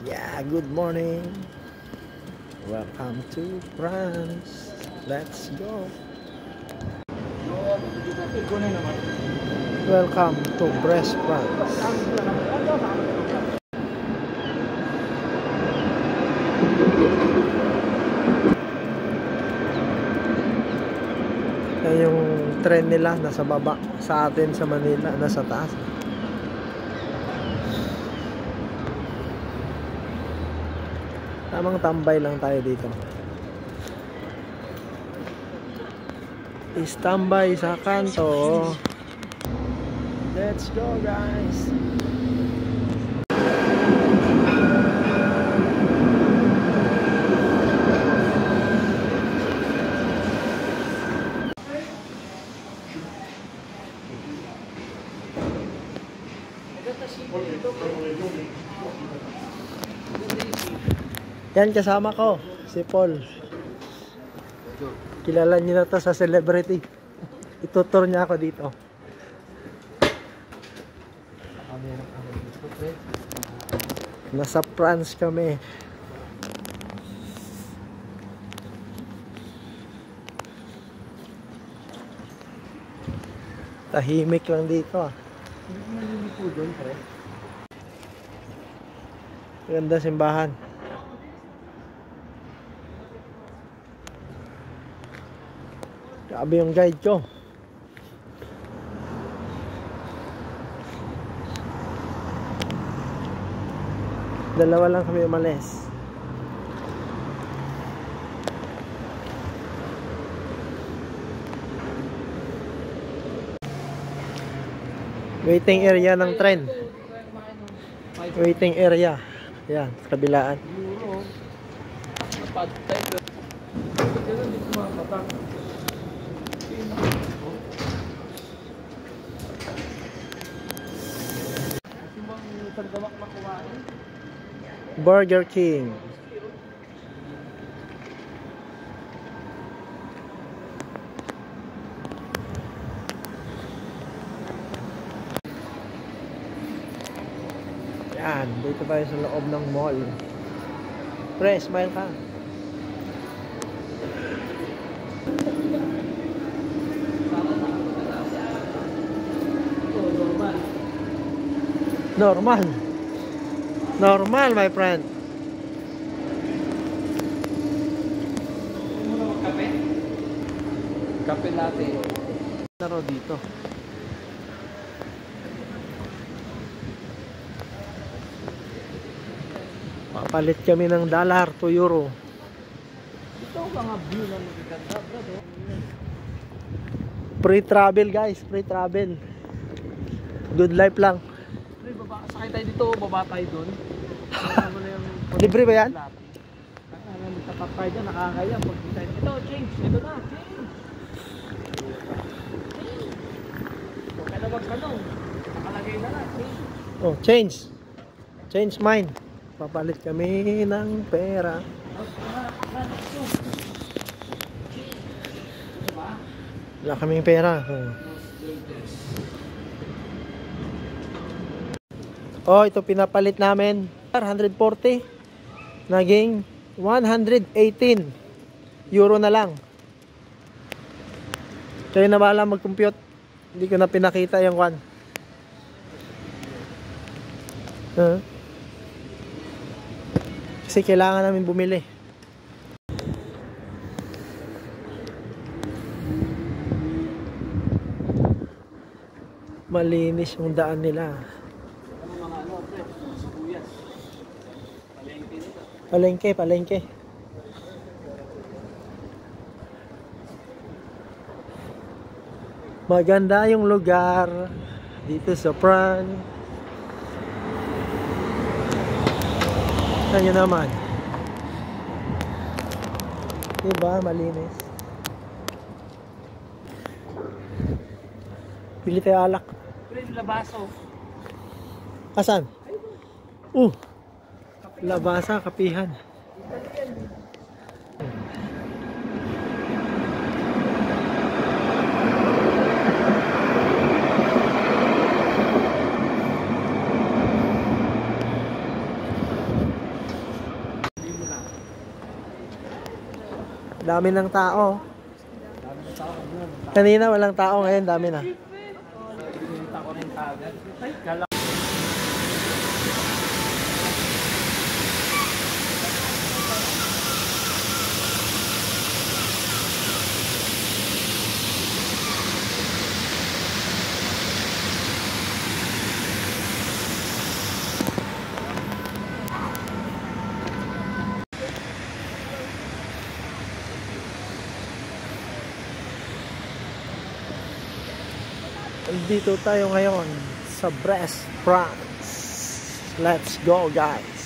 Yeah, good morning. Welcome to France. Let's go. Welcome to Brest, France. Yan yung tren nila nasa baba. Sa atin sa Manila nasa taas. Tamang tambay lang tayo dito. Istambay sa kanto. Let's go, guys. Yan, kasama ko, si Paul. Kilala niyo na to sa celebrity. Itutur niya ako dito. Nasa France kami. Tahimik lang dito ah. Ganda simbahan. Grabe yung guide ko. Dalawa lang kami umalis. Waiting area ng tren. Waiting area. Yan, kabilaan. Burger King. Yan, dito tayo sa loob ng mall. Pre, smile ka. Normal. Normal, my friend. Kape? Kape latte. Laro dito. Papalit kami ng dollar to euro. Ito mga view na magaganda, bro. Free travel, guys. Free travel. Good life lang. Pre, baba, sakay tayo dito, baba tayo doon. Libre ba yan? Magtapat tayo dyan, nakakaya. Pag tayo, ito, change. Ito na, change. Huwag ka na magtanong. Nakalagay na na, change. Oh, change. Change mine. Papalit kami ng pera. Wala kaming pera. Oh, ito pinapalit namin. 140. Naging 118 euro na lang. Kayo na bahala mag-compute. Hindi ko na pinakita yung one. Kasi kailangan namin bumili. Malinis yung daan nila. Palengke, palengke. Maganda yung lugar dito sa France. Kanya naman. Diba, malinis. Pili tayo alak. Pre, labaso. Asan? Labasa, kapihan. Dami ng tao. Dami ng tao. Kanina walang tao, ngayon dami na. Pinita ko rin kagad. Ay, kala. Dito tayo ngayon sa Brest, France. Let's go, guys!